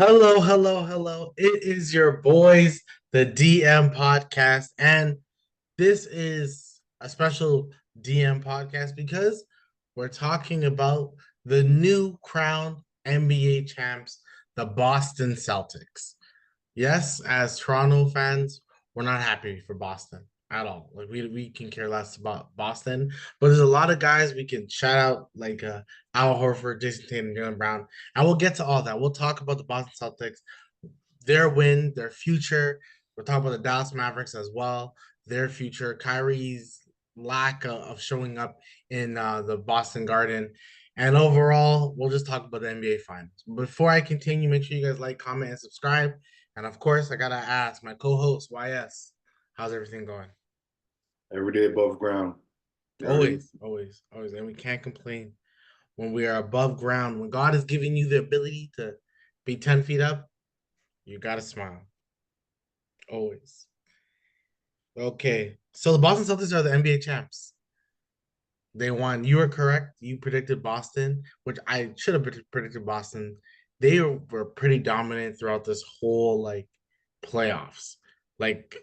Hello, hello, hello. It is your boys, the DM podcast, and this is a special DM podcast because we're talking about the new crowned NBA champs, the Boston Celtics. Yes, as Toronto fans, we're not happy for Boston at all. Like we can care less about Boston, but there's a lot of guys we can shout out like Al Horford, Jason Tatum, Jalen Brown, and we'll get to all that. We'll talk about the Boston Celtics, their win, their future. We'll talk about the Dallas Mavericks as well, their future. Kyrie's lack of showing up in the Boston Garden. And overall, we'll just talk about the NBA Finals. Before I continue, make sure you guys like, comment, and subscribe. And of course, I gotta ask my co-host YS, how's everything going? Every day above ground. You already Always, always, always, and we can't complain when we are above ground. When God is giving you the ability to be 10 feet up, you gotta smile. Always. Okay, so the Boston Celtics are the NBA champs. They won. You were correct. You predicted Boston, which I should have predicted Boston. They were pretty dominant throughout this whole like playoffs. Like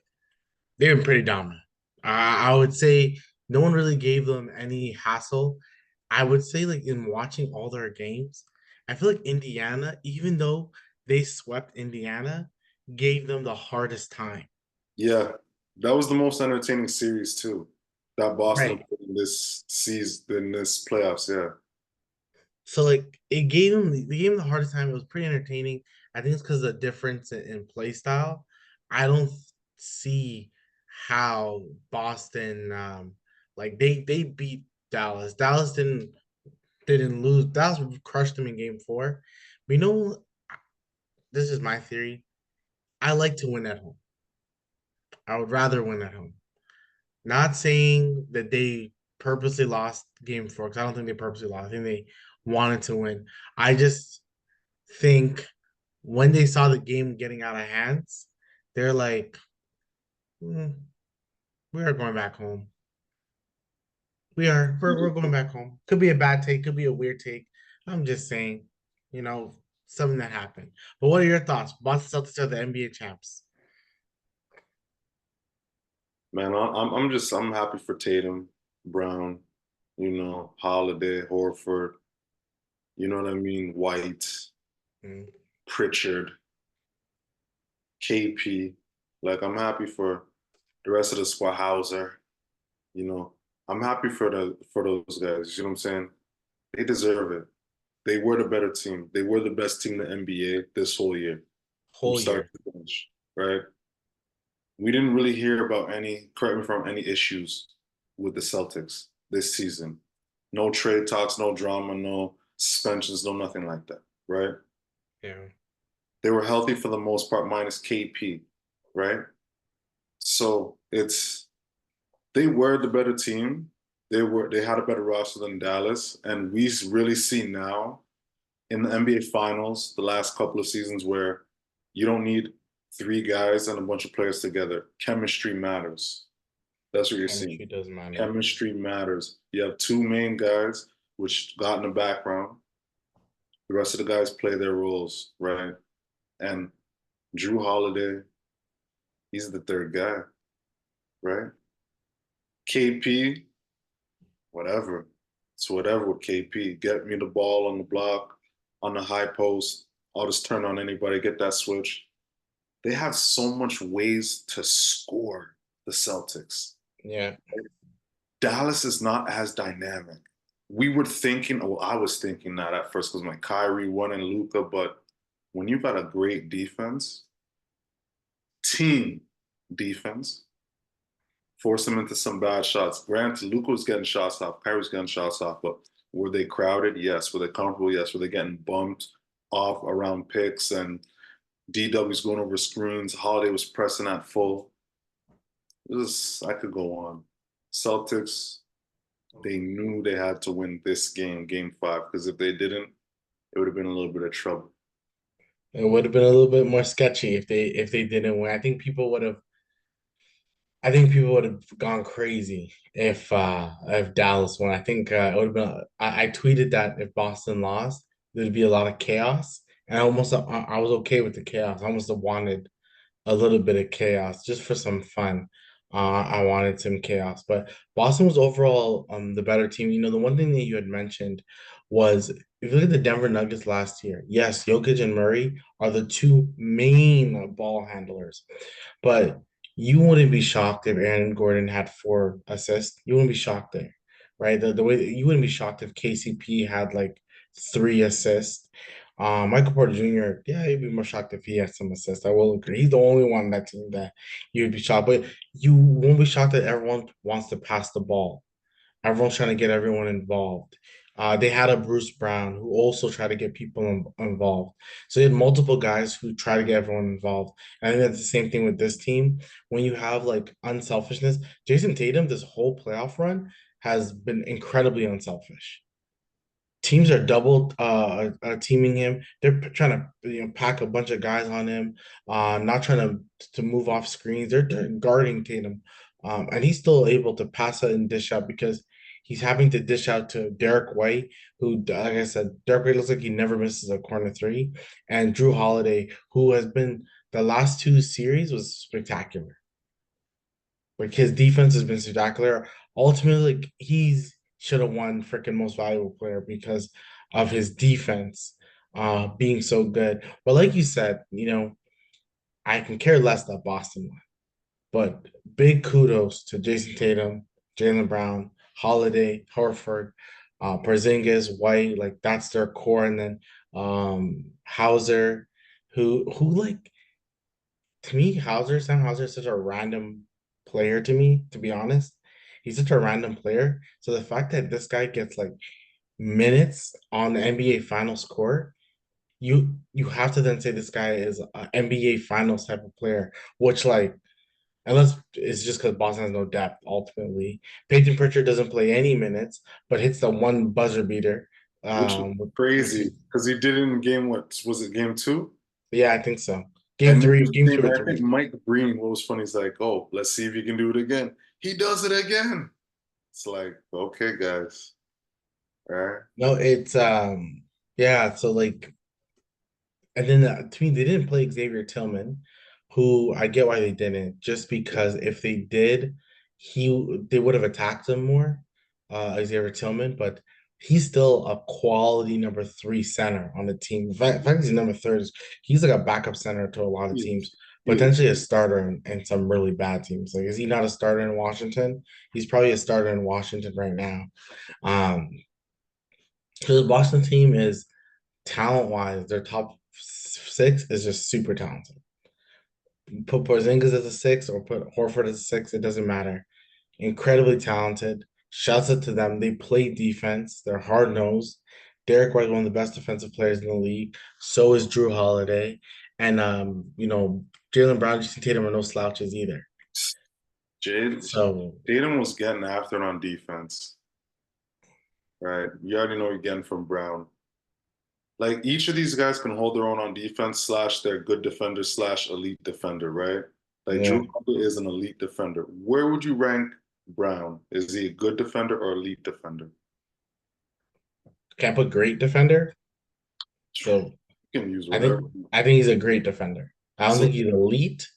they've been pretty dominant. I would say no one really gave them any hassle. I would say, like, in watching all their games, I feel like Indiana, even though they swept Indiana, gave them the hardest time. Yeah, that was the most entertaining series too. That Boston Right. put in this season, in this playoffs. Yeah, So like it gave them the game the hardest time. It was pretty entertaining. I think it's because of the difference in play style. I don't see how Boston like they beat Dallas. Dallas didn't lose. Dallas crushed them in game 4. But you know, this is my theory. I like to win at home. I would rather win at home. Not saying that they purposely lost game 4 because I don't think they purposely lost. I think they wanted to win. I just think when they saw the game getting out of hands, they're like, "Hmm, we are going back home. We're going back home. Could be a bad take, could be a weird take. I'm just saying, you know, something that happened. But what are your thoughts? Boston Celtics are the NBA champs. man, I'm happy for Tatum, Brown, Holiday, Horford. You know what I mean? White, Mm. Pritchard, KP. Like I'm happy for the rest of the squad. Hauser. You know, I'm happy for those guys. You know what I'm saying? They deserve it. They were the better team. They were the best team in the NBA this whole year, from Whole start year. to finish, right? We didn't really hear about any, correct me if I'm wrong, any issues with the Celtics this season. No trade talks, no drama, no suspensions, no nothing like that, right? Yeah. They were healthy for the most part, minus KP, right? So they were the better team. They had a better roster than Dallas, and we really see now in the NBA Finals the last couple of seasons where you don't need three guys and a bunch of players together. Chemistry matters. That's what you're seeing. Chemistry does matter. Chemistry matters. You have two main guys, which got in the background. The rest of the guys play their roles, right? And Drew Holiday, he's the third guy, right? KP, whatever. It's whatever with KP. Get me the ball on the block, on the high post. I'll just turn on anybody, get that switch. They have so much ways to score, the Celtics. Yeah. Dallas is not as dynamic. We were thinking, well, I was thinking that at first because my Kyrie won and Luca, but when you've got a great defense, team defense, force them into some bad shots. Granted, Luca was getting shots off, Kyrie was getting shots off, but were they crowded? Yes. Were they comfortable? Yes. Were they getting bumped off around picks and DW's going over screens? Holiday was pressing at full. I could go on. Celtics, they knew they had to win this game, game 5, because if they didn't, it would have been a little bit of trouble. It would have been a little bit more sketchy if they didn't win. I think people would have gone crazy if Dallas won. I think it would have been. I tweeted that if Boston lost, there'd be a lot of chaos, And I was okay with the chaos. I almost wanted a little bit of chaos just for some fun. I wanted some chaos, but Boston was overall the better team. You know, the one thing that you had mentioned was if you look at the Denver Nuggets last year, yes, Jokic and Murray are the two main ball handlers, but you wouldn't be shocked if Aaron Gordon had 4 assists. You wouldn't be shocked there, right? The way that you wouldn't be shocked if KCP had like 3 assists. Michael Porter Jr., yeah, you'd be more shocked if he had some assists. I will agree. He's the only one on that team that you'd be shocked, but you won't be shocked that everyone wants to pass the ball. Everyone's trying to get everyone involved. They had a Bruce Brown who also tried to get people involved. So they had multiple guys who try to get everyone involved. And I think that's the same thing with this team. When you have like unselfishness, Jason Tatum, this whole playoff run has been incredibly unselfish. Teams are double teaming him. They're trying to pack a bunch of guys on him, not trying to move off screens. They're guarding Tatum, and he's still able to pass it and dish out because he's having to dish out to Derek White, who, like I said, Derek White looks like he never misses a corner three, and Drew Holiday, who has been the last 2 series was spectacular. Like his defense has been spectacular. Ultimately, like he's should have won freaking most valuable player because of his defense being so good. But like you said, I can care less that Boston won. But big kudos to Jason Tatum, Jaylen Brown, Holiday, Horford, Porzingis, White, like that's their core, and then Hauser, who like to me, Sam Hauser is such a random player to me, to be honest. He's such a random player. So the fact that this guy gets like minutes on the NBA Finals court, you have to then say this guy is an NBA Finals type of player, which like unless it's just because Boston has no depth ultimately. Peyton Pritchard doesn't play any minutes, but hits the one buzzer beater. which is Which crazy is because he did it in game, what was it, game two? yeah, I think so. And then Game two or I think three. Mike Breen, what was funny, is like, oh, let's see if you can do it again. He does it again. It's like, okay, guys. All right. No, it's yeah, so like and then to me they didn't play Xavier Tillman, who I get why they didn't, just because if they did, they would have attacked him more, Xavier Tillman, but he's still a quality number 3 center on the team. In fact he's number third. He's like a backup center to a lot of He teams, is. He is. potentially a starter in some really bad teams. Like, is he not a starter in Washington? He's probably a starter in Washington right now. Um, because the Boston team is talent wise, their top 6 is just super talented. Put Porzingis as a 6 or put Horford as a 6, it doesn't matter. Incredibly talented. Shouts out to them. They play defense. They're hard nosed. Derek White, one of the best defensive players in the league. So is Drew Holiday, and Jaylen Brown, Jason Tatum are no slouches either. Jade, So Tatum was getting after it on defense, right? You already know you're getting from Brown. Like each of these guys can hold their own on defense, slash they're good defender, slash elite defender, right? Like yeah, Drew Holiday is an elite defender. Where would you rank Brown? Is he a good defender or elite defender? can't put great defender. So You can use I whatever. think I think he's a great defender. I don't So think he's elite.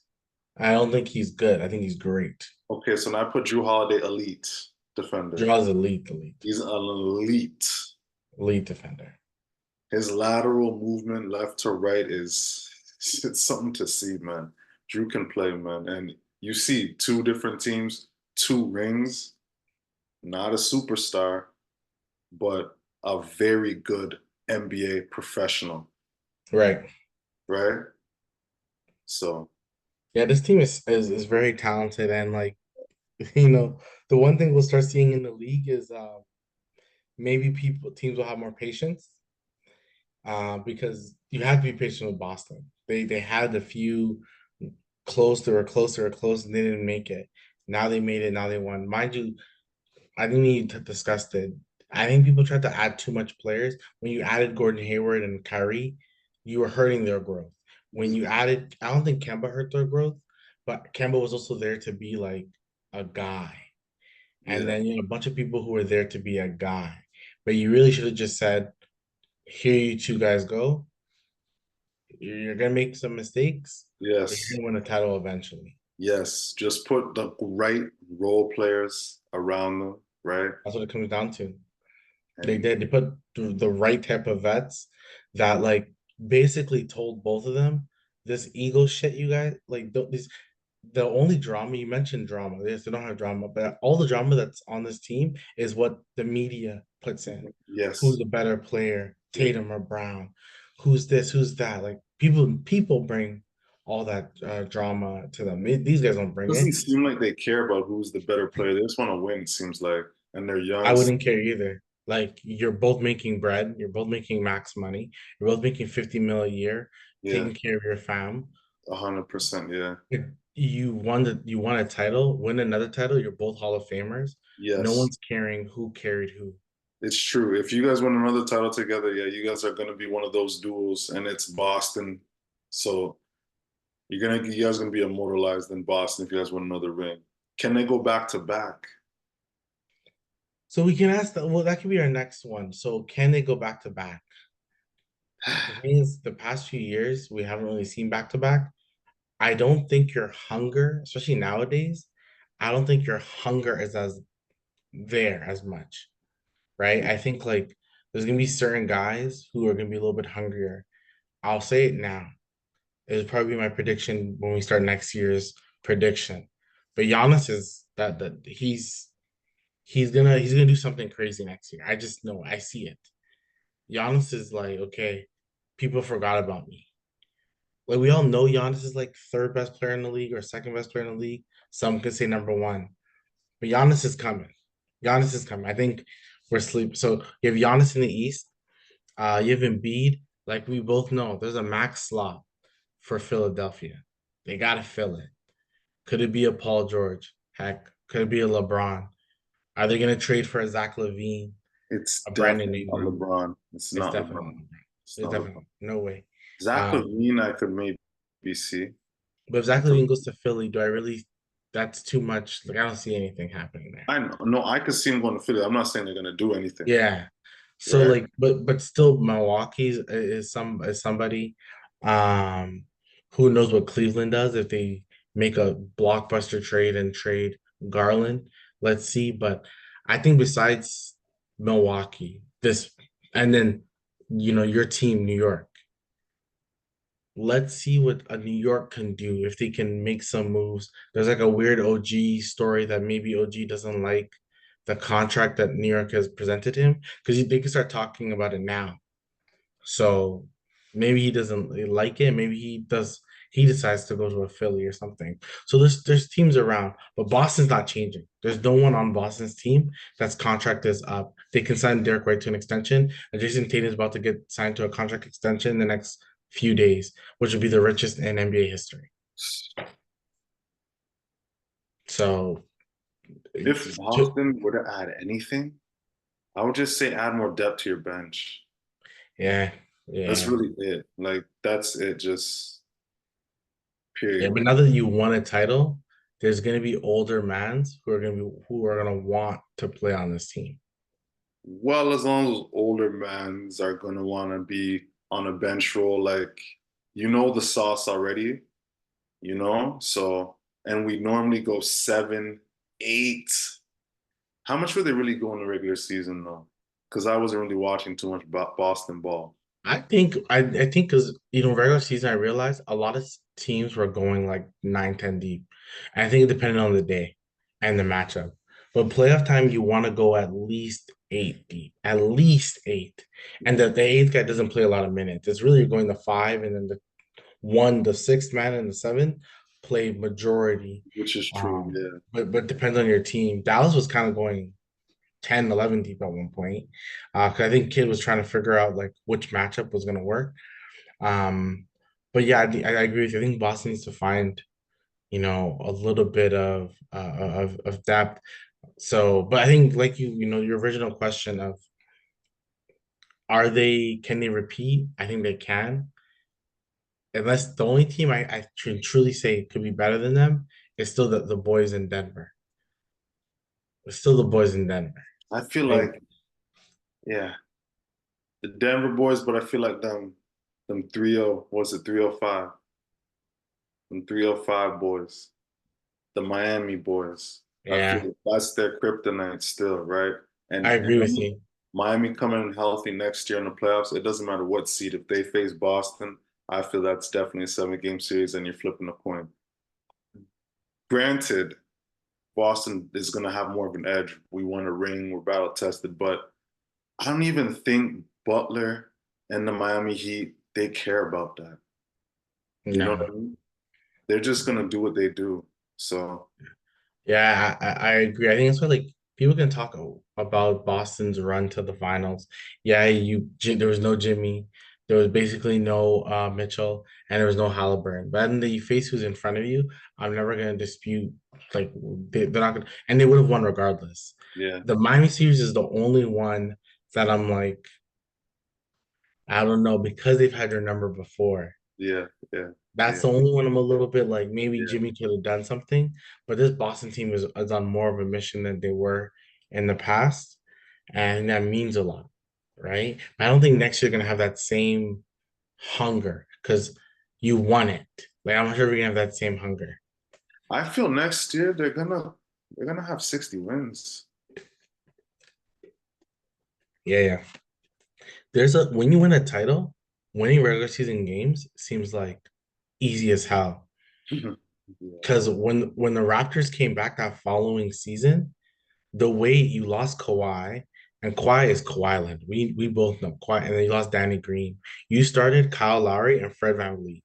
I don't think he's good. I think he's great. okay, so now I put Drew Holiday elite defender. Draws elite, He's an elite. elite defender. His lateral movement left to right is it's something to see, man. Drew can play, man. And you see 2 different teams, 2 rings, not a superstar, but a very good NBA professional, Right. right? So Yeah, this team is very talented and like you know the one thing we'll start seeing in the league is maybe teams will have more patience because you have to be patient with Boston. They had a few close and they didn't make it. Now they made it. Now they won. Mind you, I think we discussed it. I think people tried to add too much players. When you added Gordon Hayward and Kyrie, you were hurting their growth. When you added, I don't think Kemba hurt their growth, but Kemba was also there to be like a guy. And yeah, then a bunch of people who were there to be a guy. But you really should have just said, here you 2 guys go. You're gonna make some mistakes, but you're Yes. gonna win a title eventually. Yes. Just put the right role players around them, right? That's what it comes down to. They And did. They put the right type of vets that like basically told both of them this ego shit. You guys like this. The only drama you mentioned drama. Yes, they don't have drama, but all the drama that's on this team is what the media puts in. Who's yes. the better player, Yeah. Tatum or Brown? Who's this? Who's that? Like people bring all that drama to them. These guys don't bring Doesn't it. seem like they care about who's the better player. They just want to win, it seems like. And they're I young. wouldn't care either. Like you're both making bread, you're both making max money, you're both making 50 mil a year, Yeah, taking care of your fam. 100%. Yeah. If you won a title, win another title, you're both Hall of Famers. No Yes. one's caring who carried who. It's true. If you guys win another title together, yeah, you guys are gonna be one of those duels, and it's Boston. So you guys gonna be immortalized in Boston if you guys win another ring. Can they go back to back? So we can ask that. Well, that could be our next one. So can they go back to back? The thing is, the past few years we haven't really seen back to back. I don't think your hunger, especially nowadays, I don't think your hunger is as there as much, right? I think like there's gonna be certain guys who are gonna be a little bit hungrier. I'll say it now. It'll probably be my prediction when we start next year's prediction. But Giannis is that he's gonna do something crazy next year. I just know I see it. Giannis is like, okay, people forgot about me. Like we all know Giannis is like third best player in the league or second best player in the league. Some could say number one. But Giannis is coming. Giannis is coming. I think we're sleep. So you have Giannis in the East. You have Embiid. Like we both know, there's a max slot for Philadelphia. They gotta fill it. Could it be a Paul George? Heck, could it be a LeBron? Are they gonna trade for a Zach LaVine, It's a Brandon definitely not Ingram? LeBron. It's It's not definitely LeBron. not LeBron. It's It's not LeBron. definitely no way. Zach Um, LaVine, I could maybe see. but if Zach LaVine goes to Philly, do I really? That's too much. Like I don't see anything happening there. I know. No, I could see him going to Philly. I'm not saying they're gonna do anything, Yeah. So right? like, but still, Milwaukee is somebody, um, who knows what Cleveland does if they make a blockbuster trade and trade Garland. Let's see. But I think besides Milwaukee, this and then your team, New York. Let's see what a New York can do if they can make some moves. There's like a weird OG story that maybe OG doesn't like the contract that New York has presented him because they can start talking about it now. So maybe he doesn't like it. Maybe he does. He decides to go to a Philly or something. So there's teams around, but Boston's not changing. There's no one on Boston's team that's contract is up. They can sign Derek White to an extension, and Jason Tatum is about to get signed to a contract extension in the next few days, which would be the richest in NBA history. So, If to, Boston were to add anything, I would just say add more depth to your bench. yeah, That's yeah, really it. Like that's it. Just yeah. period. But now that you won a title, there's going to be older mans who are going to want to play on this team. Well, as long as older mans are gonna want to be on a bench role, like you know the sauce already, you know. So, and we normally go 7, 8. How much were they really go in the regular season though? Because I wasn't really watching too much Boston ball. I think because regular season I realized a lot of teams were going like 9, 10 deep. And I think it depended on the day and the matchup. But playoff time, you want to go at least 8 deep, at least 8. And the eighth guy doesn't play a lot of minutes. It's really going the five and then the one, the sixth man and the seven play majority. Which is true, Um, yeah. but depends on your team. Dallas was kind of going 10, 11 deep at one point. 'Cause I think Kid was trying to figure out like which matchup was going to work. Um, but yeah, I agree with you. I think Boston needs to find, a little bit of depth. So, but I think like your original question of can they repeat? I think they can. Unless the only team I can truly say could be better than them is still the boys in Denver. It's still the boys in Denver. I feel They like, yeah, the Denver boys, but I feel like them 30, what's it, 305? Them 305 boys, the Miami boys. I feel Yeah, like that's their kryptonite still, right? I And agree with you. Miami coming in healthy next year in the playoffs, it doesn't matter what seed. If they face Boston, I feel that's definitely a 7 game series and you're flipping a coin. Granted, Boston is going to have more of an edge. We won a ring, we're battle tested, but I don't even think Butler and the Miami Heat, they care about that. You know what No. I mean? They're just going to do what they do. So, Yeah, I agree. I think it's why like people can talk about Boston's run to the finals. Yeah, there was no Jimmy, there was basically no Mitchell, and there was no Halliburton. But then you face who's in front of you. I'm never gonna dispute like they're not gonna, and they would have won regardless. yeah, The Miami series is the only one that I'm like, I don't know, because they've had your number before. yeah, yeah, That's yeah, the only one I'm a little bit like maybe yeah. Jimmy could have done something, but this Boston team is on more of a mission than they were in the past, and that means a lot, right? I don't think next year gonna have that same hunger because you won it. Like I'm not sure we're gonna have that same hunger. I feel next year they're gonna have 60 wins. Yeah, yeah. There's a when you win a title, winning regular season games seems like easy as hell. Yeah. Because when the Raptors came back that following season, the way you lost Kawhi, and Kawhi is Kawhi Leonard. We both know Kawhi, and then you lost Danny Green. You started Kyle Lowry and Fred VanVleet,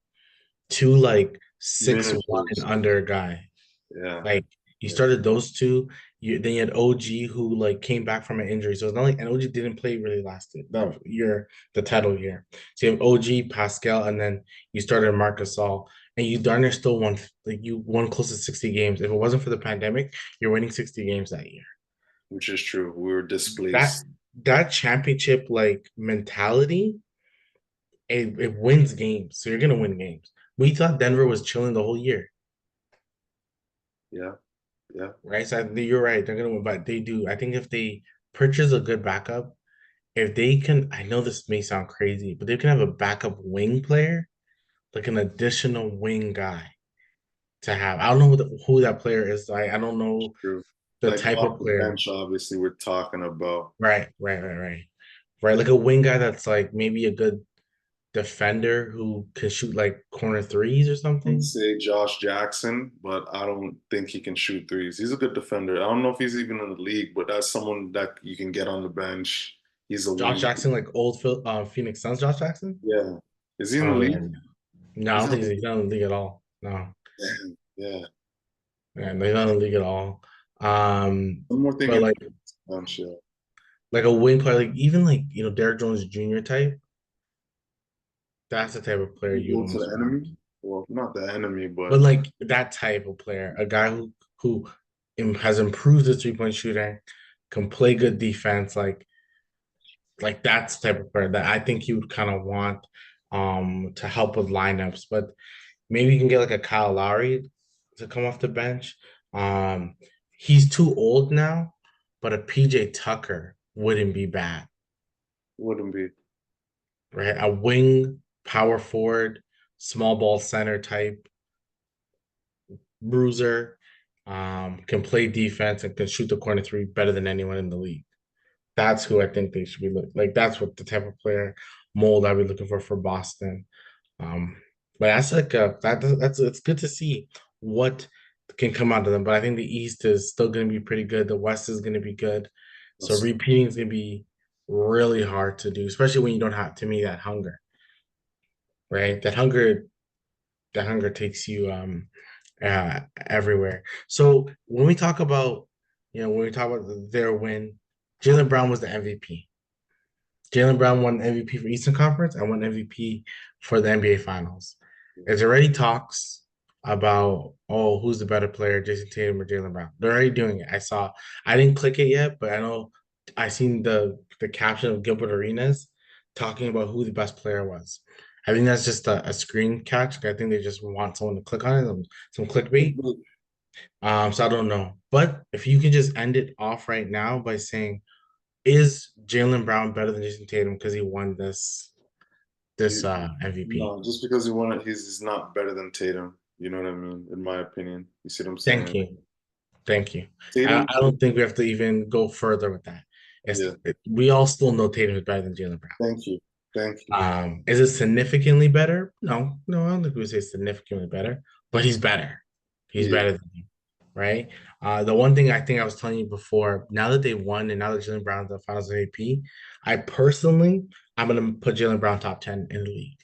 two like 6'1" and Finishers. under guy. Yeah, Like you yeah. started those two. Then you had OG who like came back from an injury. So it's not like and OG didn't play really last year, the year, the title year. So you have OG, Pascal, and then you started Marcus Gasol. And you darn near still won like you won close to 60 games. If it wasn't for the pandemic, you're winning 60 games that year. Which is true. We were that displaced. that championship like mentality, it wins games. So you're gonna win games. We thought Denver was chilling the whole year, Yeah, yeah. right? So you're right, they're gonna win, but they do. I think if they purchase a good backup, if they can, I know this may sound crazy, but they can have a backup wing player, like an additional wing guy to have. I don't know who that player is. I don't know True. the Like type off of the player. bench, obviously, we're talking about. Right. Right, like a wing guy that's like maybe a good defender who can shoot like corner threes or I would something. say Josh Jackson, but I don't think he can shoot threes. He's a good defender. I don't know if he's even in the league, but that's someone that you can get on the bench. He's a Josh wing. Jackson, like old Phoenix Suns, Josh Jackson. Yeah. Is he in the Oh yeah, league? no, I He's don't not. think he's not in the league at all. No, Yeah. yeah, he's not in the league at all. One more thing But in like bench, yeah. a wing player, like even like Derrick Jones Jr. type, that's the type of player You you'd go to almost the want. enemy. Well, not the enemy, But but like that type of player, a guy who has improved his 3 point shooting, can play good defense, like that's the type of player that I think you would kind of want to help with lineups. But maybe you can get like a Kyle Lowry to come off the bench. Um, he's too old now, but a PJ Tucker wouldn't be bad, wouldn't be. right? A wing power forward, small ball center type bruiser, can play defense and can shoot the corner three better than anyone in the league. That's who I think they should be looking like. That's what the type of player mold I'd be looking for Boston. Um, but that's like that's it's good to see what can come out of them. But I think the East is still going to be pretty good. The West is going to be good. So That's repeating is going to be really hard to do, especially when you don't have to me that hunger, right? That hunger takes you everywhere. So when we talk about their win, Jalen Brown was the MVP. Jalen Brown won MVP for Eastern Conference. I won MVP for the NBA Finals. There's already talks about who's the better player, Jason Tatum or Jalen Brown. They're already doing it. I didn't click it yet, but I know I seen the caption of Gilbert Arenas talking about who the best player was. I think that's just a screen catch. I think they just want someone to click on it, some clickbait. So I don't know. But if you can just end it off right now by saying, is Jalen Brown better than Jason Tatum because he won this? this MVP. No, just because he won it, he's not better than Tatum. You know what I mean? In my opinion. You see what I'm Thank saying? you. Thank you. Tatum, I don't think we have to even go further with that. yeah. We all still know Tatum is better than Jalen Brown. Thank you. Thank you. Is it significantly better? No, no, I don't think we would say significantly better, but he's better. He's Yeah. better than him, right? The one thing I think I was telling you before, now that they won and now that Jalen Brown's the Finals MVP, I personally I'm gonna put Jalen Brown top 10 in the league,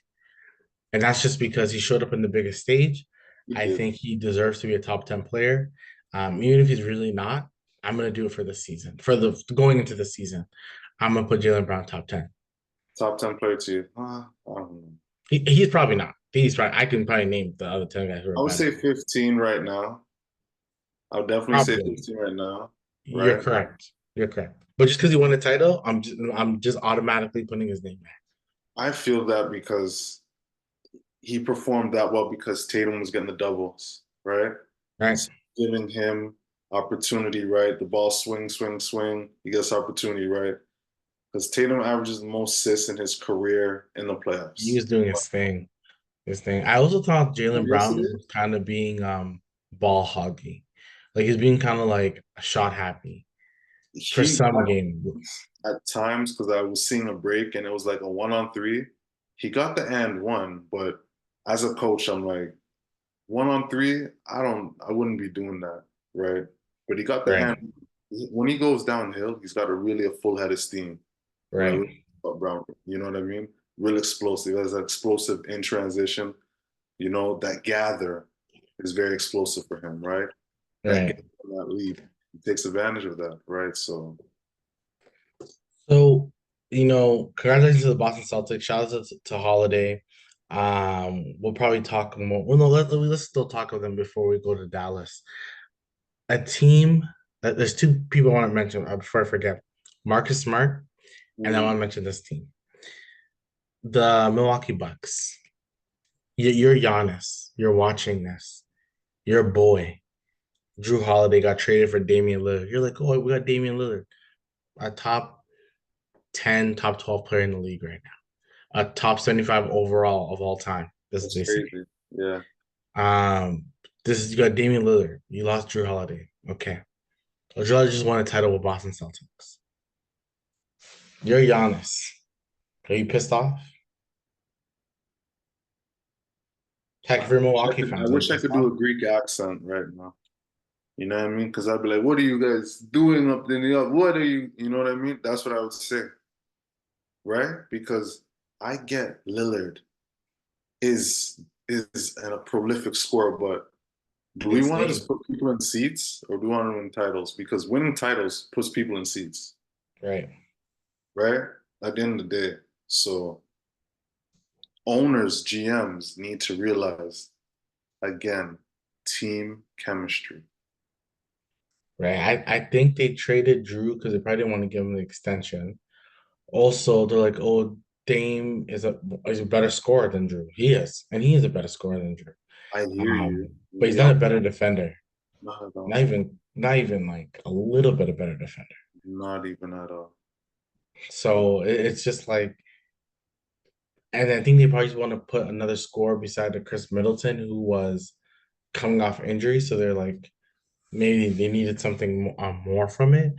and that's just because he showed up in the biggest stage. He I did. think he deserves to be a top 10 player, even if he's really not. I'm gonna do it for the season, for the going into the season. I'm gonna put Jalen Brown top 10. Top 10 player to you. I don't know. He's probably not. He's probably. I can probably name the other 10 guys who are I would better. say 15 right now. I would definitely say Probably. 15 right now, You're right? correct. You're correct. But just because he won a title, I'm just automatically putting his name back. I feel that because he performed that well because Tatum was getting the doubles, right? Right. So giving him opportunity, right? The ball swing, swing, swing. He gets opportunity, right? Because Tatum averages the most assists in his career in the He playoffs. was doing his thing. His thing. I also thought Jalen Brown Yesterday, was kind of being ball hoggy. Like he's being kind of like shot happy for he some games. at times because I was seeing a break and it was like a 1-on-3. He got the and one, but as a coach, I'm like, 1-on-3, I wouldn't be doing that, right? But he got the Right. and when he goes downhill, he's got a full head of steam, right? Right. Brown, you know what I mean? Real explosive. He has an explosive in transition. That gather is very explosive for him, right? That Right. gather, that lead, he takes advantage of that, right? So So, congratulations to the Boston Celtics. Shout out to Holiday. We'll probably talk more. Well, no, let's still talk of them before we go to Dallas. A team there's two people I want to mention before I forget. Marcus Smart, and I mm, want to mention this team. The Milwaukee Bucks. You're Giannis. You're watching this. Your boy, Drew Holiday, got traded for Damian Lillard. You're like, oh, we got Damian Lillard, a top 10, top 12 player in the league right now, a top 75 overall of all time. This is that's they say. crazy. Yeah. Um, this is you got Damian Lillard. You lost Drew Holiday. Okay. Well, Drew Holiday just won a title with Boston Celtics. You're Giannis. Are you pissed off? Heck, for Milwaukee I fans, are you wish I pissed could do off? a Greek accent right now. You know what I mean? Because I'd be like, what are you guys doing up in the up? What are you know what I mean? That's what I would say, right? Because I get Lillard is a prolific scorer, but do we want to Insane. just put people in seats or do we want to win titles? Because winning titles puts people in seats, Right. right? At the end of the day. So owners, GMs need to realize again, team chemistry. Right. I think they traded Drew because they probably didn't want to give him the extension. Also, they're like, oh, Dame is a better scorer than Drew. He is, and he is a better scorer than Drew. I hear you. But he's We not all a better defender. not at all. Not even like a little bit a better defender. Not even at all. So it's just like, and I think they probably just want to put another scorer beside the Chris Middleton, who was coming off injury. So they're like, maybe they needed something more from it.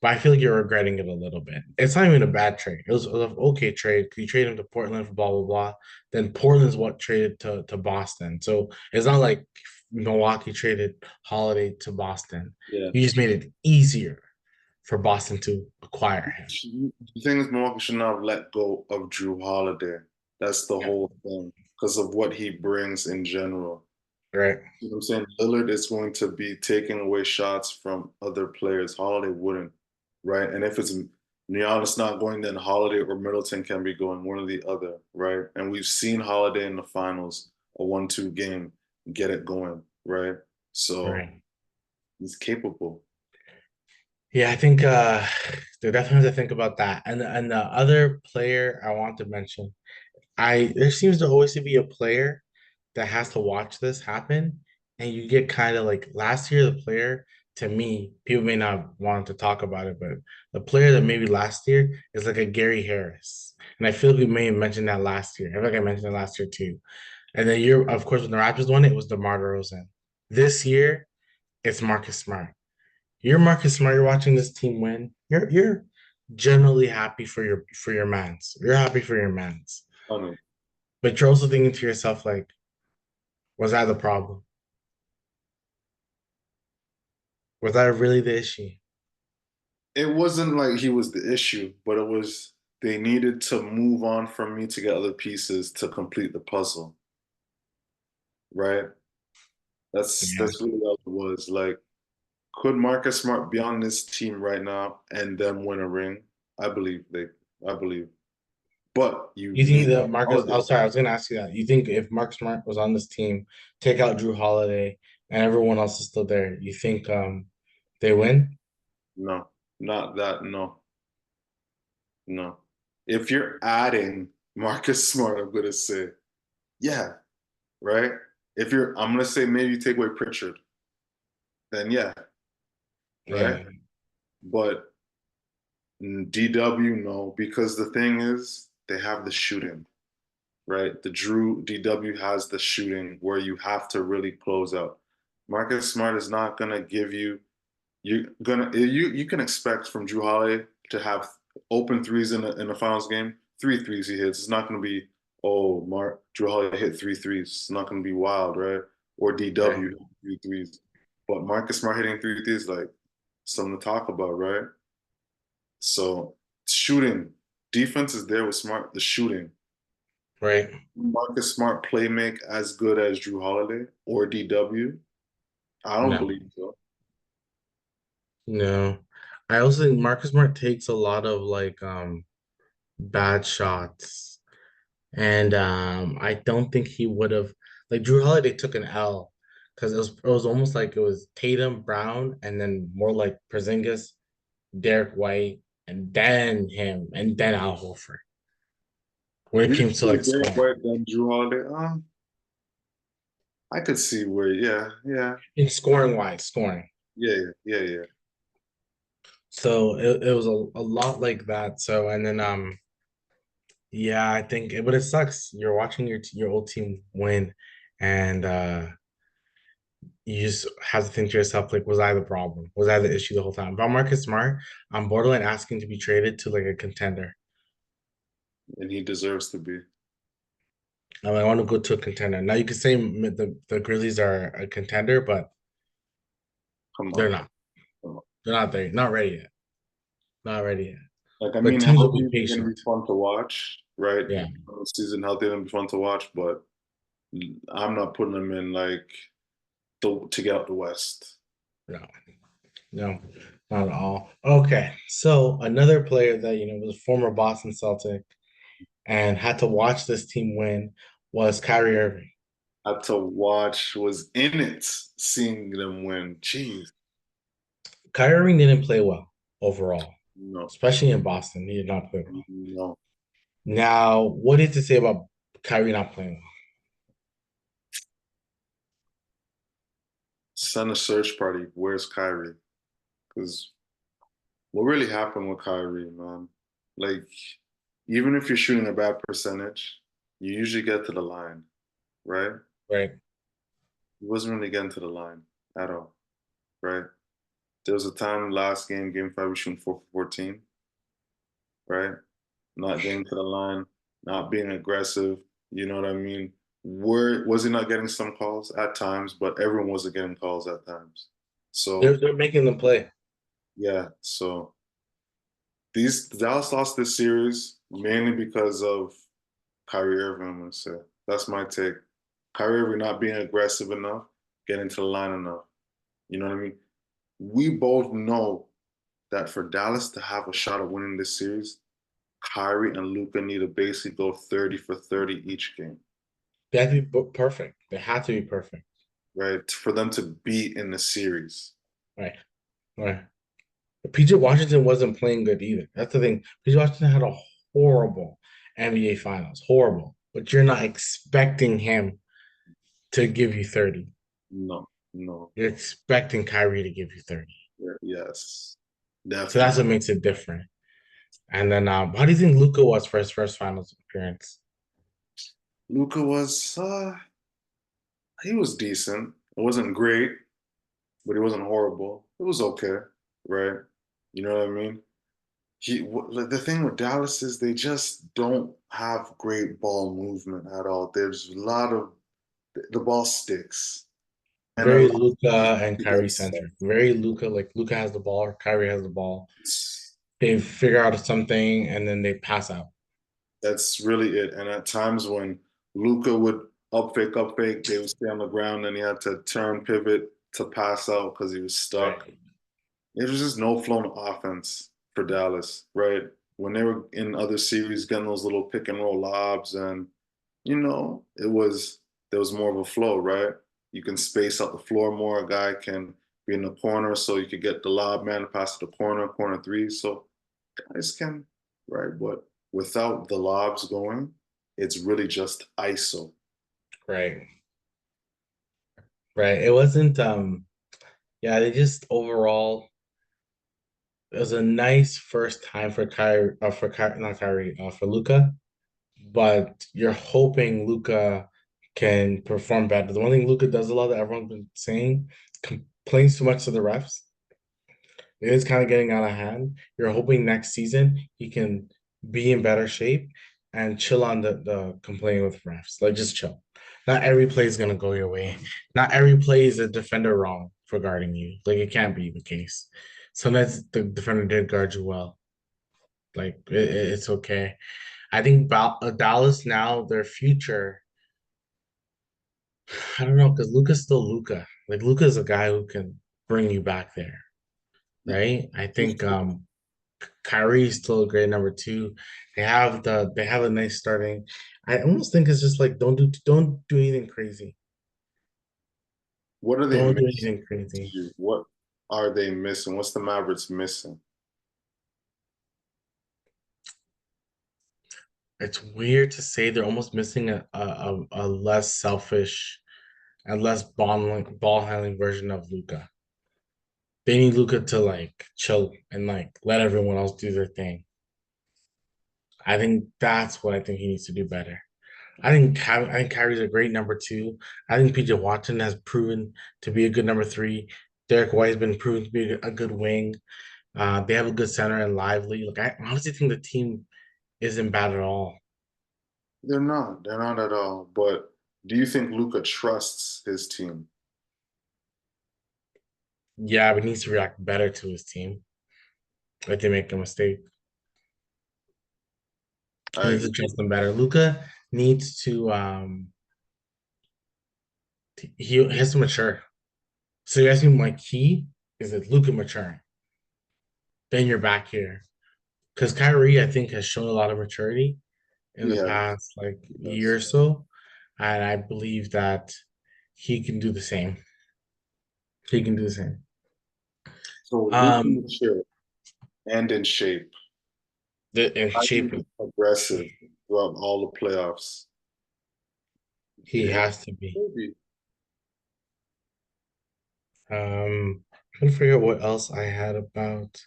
But I feel like you're regretting it a little bit. It's not even a bad trade. It was an okay trade. You trade him to Portland for blah blah blah. Then Portland's what traded to Boston. So it's not like Milwaukee traded Holiday to Boston. Yeah. You just made it easier for Boston to acquire him. The thing is, Milwaukee should not have let go of Drew Holiday. That's the Yeah. whole thing because of what he brings in general. Right. You know what I'm saying? Lillard is going to be taking away shots from other players. Holiday wouldn't, right? And if it's Giannis not going, then Holiday or Middleton can be going, one or the other, right? And we've seen Holiday in the finals, a 1-2 game, get it going, right? So Right. he's capable. Yeah, I think they definitely have to think about that. And the other player I want to mention, I there seems to always to be a player that has to watch this happen, and you get kind of like last year the player to me, people may not want to talk about it, but the player that maybe last year is like a Gary Harris. And I feel like we may have mentioned that last year. I feel like I mentioned it last year too. And then year, of course, when the Raptors won it was DeMar DeRozan. This year, it's Marcus Smart. You're Marcus Smart. You're watching this team win. You're generally happy for your mans. You're happy for your mans. Funny. But you're also thinking to yourself, like, was that the problem? Was that really the issue? It wasn't like he was the issue, but it was they needed to move on from me to get other pieces to complete the puzzle, right? Yeah. That's really all it was. Like, could Marcus Smart be on this team right now and then win a ring? I believe they, I believe. But you You think need that Marcus? Holiday. Oh, sorry, I was going to ask you that. You think if Marcus Smart was on this team, take out Drew Holiday, and everyone else is still there, you think they win? No, not that. No, no. If you're adding Marcus Smart, I'm gonna say, yeah, right? If you're, I'm gonna say maybe you take away Pritchard, then yeah, right? Yeah, But DW, no, because the thing is, they have the shooting, right? The Drew DW has the shooting where you have to really close out. Marcus Smart is not gonna give you. You can expect from Drew Holiday to have open threes in the finals game. Three threes he hits. It's not gonna be, oh, Mark Drew Holiday hit three threes. It's not gonna be wild, right? Or right, DW three threes. But Marcus Smart hitting three threes, like something to talk about, right? So shooting, defense is there with Smart. The shooting, right. Marcus Smart play make as good as Drew Holiday or DW? I don't No, believe so. no. I also think Marcus Smart takes a lot of like bad shots, and I don't think he would have like Drew Holiday took an L because it was almost like it was Tatum, Brown, and then more like Porzingis, Derek White, and then him, and then Al Horford when it You came can to see like Derek scoring. White than Drew Holiday. I could see where, yeah, yeah, In scoring wise, scoring. yeah, yeah, yeah, yeah. So it was a lot like that. So and then yeah, I think but it sucks. You're watching your old team win and you just have to think to yourself, like, was I the problem? Was I the issue the whole time? If I'm Marcus Smart, I'm borderline asking to be traded to like a contender. And he deserves to be. I want to go to a contender. Now you could say the Grizzlies are a contender, but Come they're on, not. come on. They're not there. Not ready yet. Not ready yet. Like, I But mean, teams will healthy, be they're going to patient. be fun to watch, right? Yeah. Season healthy, they're going to be fun to watch, but I'm not putting them in like to get out the West. No. No, not at all. Okay, so another player that was a former Boston Celtic and had to watch this team win was Kyrie Irving. Had to watch, was in it, seeing them win. Jeez, Kyrie Irving didn't play well overall, no, especially in Boston. He did not play well. no. Now, what is to say about Kyrie not playing well? Send a search party. Where's Kyrie? Because what really happened with Kyrie, man? Like, even if you're shooting a bad percentage, you usually get to the line, right? Right? He wasn't really getting to the line at all, right? There was a time last game, game five, we shooting 4 for 14, right? Not getting to the line, not being aggressive. You know what I mean? Where was he not getting some calls at times, but everyone wasn't getting calls at times. They're So they're making them play. yeah, so these Dallas lost this series mainly because of Kyrie Irving, I'm gonna say. That's my take. Kyrie Irving not being aggressive enough, getting to the line enough. You know what I mean? We both know that for Dallas to have a shot at winning this series, Kyrie and Luka need to basically go 30 for 30 each game, They have to be perfect. They have to be perfect. right? For them to be in the series. Right? Right. PJ Washington wasn't playing good either. That's the thing. PJ Washington had a horrible NBA Finals, horrible. But you're not expecting him to give you 30. No. No. You're expecting Kyrie to give you 30. Yes, So that's definitely. what makes it different. And then how do you think Luca was for his first finals appearance? Luca was he was decent. It wasn't great, but he wasn't horrible. It was okay, right? You know what I mean? The thing with Dallas is they just don't have great ball movement at all. There's a lot of the ball sticks and a Very lot Luca and of Kyrie that stuff. centric. Very Luca, like Luca has the ball, Kyrie has the ball. It's- They figure out something and then they pass out. That's really it. And at times when Luca would up fake, they would stay on the ground and he had to turn pivot to pass out because he was stuck. Right. It was just no flow of offense for Dallas, right? When they were in other series getting those little pick and roll lobs and there was more of a flow, right? You can space out the floor more. A guy can be in the corner so you could get the lob man to pass to the corner three. So guys can, right? But without the lobs going, it's really just ISO. Right. Right. It wasn't yeah, they just overall it was a nice first time for Kyrie for Kyrie, not Kyrie, for Luca, but you're hoping Luca can perform better. The one thing Luca does a lot that everyone's been saying, complains too much to the refs. It is kind of getting out of hand. You're hoping next season he can be in better shape and chill on the complaining with refs. Like just chill. Not every play is gonna go your way. Not every play is a defender wrong for guarding you. Like it can't be the case. Sometimes the defender did guard you well. Like it's okay. I think Dallas now their future. I don't know because Luca's still Luca. Like Luca's a guy who can bring you back there, right? I think Kyrie is still a great number two. They have a nice starting. I almost think it's just like don't do anything crazy. What are they Don't do missing anything to crazy. you? What are they missing? What's the Mavericks missing? It's weird to say they're almost missing a less selfish and less ball handling version of Luca. They need Luca to like chill and like let everyone else do their thing. I think that's what I think he needs to do better. I think Kyrie's a great number two. I think PJ Watson has proven to be a good number three. Derek White has been proven to be a good wing. They have a good center and lively. Like I honestly think the team isn't bad at all. They're not. They're not at all. But do you think Luca trusts his team? Yeah, but he needs to react better to his team. Like they make a mistake. He I needs to agree. trust them better. Luca needs to he has to mature. So you ask me my key is that Luca maturing. Then you're back here. Because Kyrie, I think, has shown a lot of maturity in He the has. past like year Yes. or so. And I believe that he can do the same. He can do the same. So Luca Um, mature and in shape. in I shape, think aggressive throughout all the playoffs. he Yeah, has to be. maybe. I'm trying to figure out what else I had about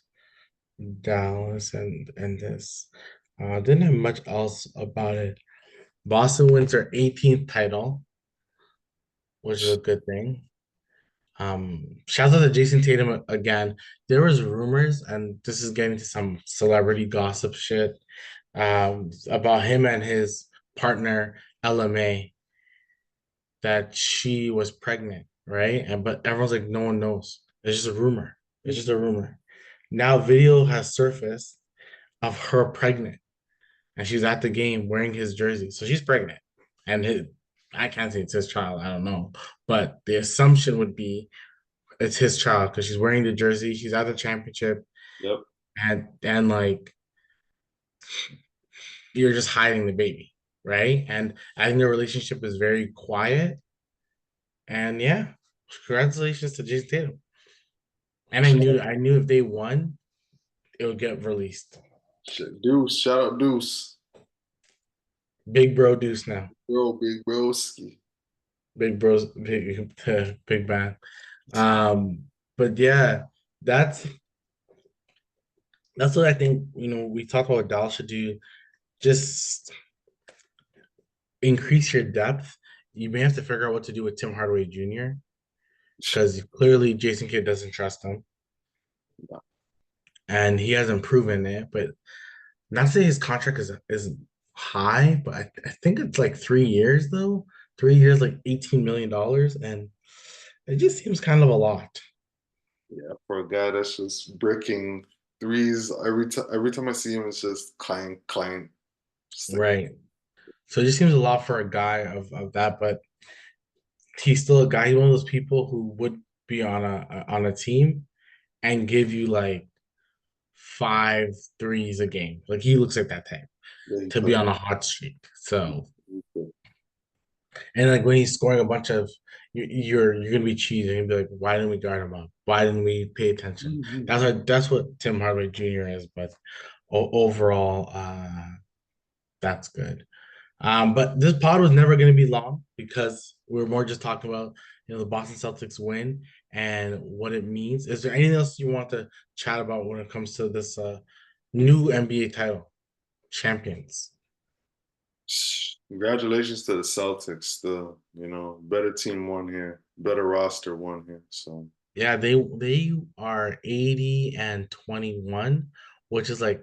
Dallas and this. Didn't have much else about it. Boston wins their 18th title, which is a good thing. Shout out to Jason Tatum again. There was rumors, and this is getting to some celebrity gossip shit, about him and his partner LMA that she was pregnant, right? And but everyone's like, no one knows. It's just a rumor. It's just a rumor. Now video has surfaced of her pregnant, and she's at the game wearing his jersey, so she's pregnant, and I can't say it's his child. I don't know, but the assumption would be it's his child because she's wearing the jersey. She's at the championship, Yep. and like you're just hiding the baby, right? And I think the relationship is very quiet. And yeah, congratulations to Jason Tatum. And I knew if they won, it would get released. Deuce, shout out Deuce. Big bro Deuce now. Bro, big broski. Big bros, big big bang. Um, but yeah, that's that's what I think. We talk about what Dallas should do. Just increase your depth. You may have to figure out what to do with Tim Hardaway Jr. because clearly Jason Kidd doesn't trust him, and he hasn't proven it. But not saying his contract is high, but I think it's like 3 years though. 3 years, like $18 million, and it just seems kind of a lot. Yeah, for a guy that's just breaking threes every time. Every time I see him, it's just clang, clang. Just like, Right. So it just seems a lot for a guy of that, but he's still a guy. He's one of those people who would be on a team and give you like five threes a game. Like he looks like that type yeah, he to be could. on a hot streak. He, So he could. and like when he's scoring a bunch of you're gonna be cheesing. You're gonna be like, why didn't we guard him up? Why didn't we pay attention? Mhm. That's what Tim Hardaway Jr. is, but overall, that's good. But this pod was never going to be long because we are more just talking about the Boston Celtics win and what it means. Is there anything else you want to chat about when it comes to this new NBA title, champions? Congratulations to the Celtics. The better team won here, better roster won here. So Yeah, they are 80-21, which is like,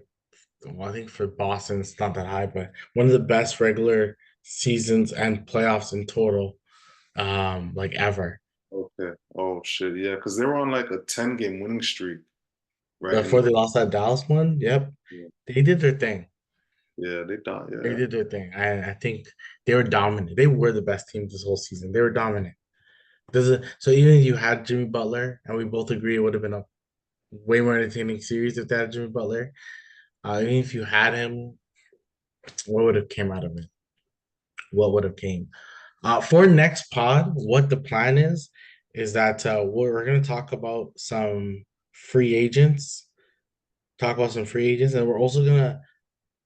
well, I think for Boston it's not that high, but one of the best regular seasons and playoffs in total, like ever. okay. Oh shit, yeah, because they were on like a 10-game winning streak, right? And Before they lost that Dallas one, yep, yeah, they did their thing. yeah, they done. They Yeah. did their thing. I think they were dominant. They were the best team this whole season. They were dominant. So even if you had Jimmy Butler, and we both agree it would have been a way more entertaining series if they had Jimmy Butler. Even if you had him, what would have came out of it? What would have came? For next pod, what the plan is that we're going to talk about some free agents, and we're also going to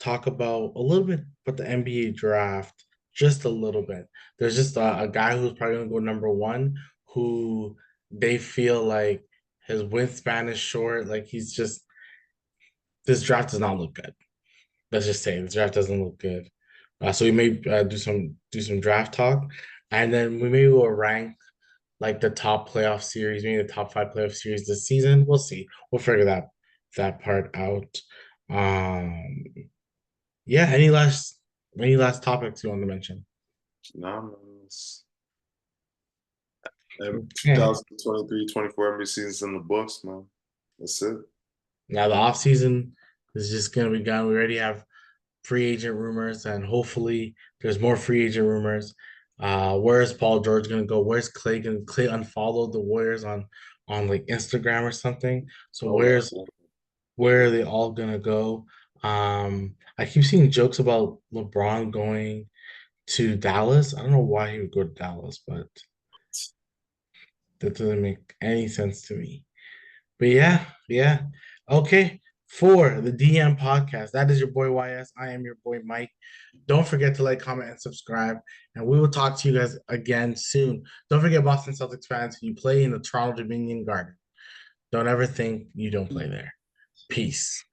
talk about a little bit about the NBA draft, just a little bit. There's just a guy who's probably going to go number one, who they feel like his wingspan is short. Like he's just this draft does not look good. Let's just say this draft doesn't look good. So we may do some draft talk, and then we maybe will rank like the top playoff series, maybe the top five playoff series this season. We'll see. We'll figure that part out. Um, yeah. Any last topics you want to mention? Nah, man, Okay. 2023-24 NBA season's in the books, man. That's it. Now the off season is just gonna be gone. We already have free agent rumors, and hopefully there's more free agent rumors. Where's Paul George gonna go? Where's Clay? Gonna Clay unfollow the Warriors on like Instagram or something? So Oh yeah. where are they all gonna go? I keep seeing jokes about LeBron going to Dallas. I don't know why he would go to Dallas, but that doesn't make any sense to me. But yeah, yeah. Okay. For the DM podcast, that is your boy YS. I am your boy Mike. Don't forget to like, comment, and subscribe. And we will talk to you guys again soon. Don't forget, Boston Celtics fans, you play in the Toronto Dominion Garden. Don't ever think you don't play there. Peace.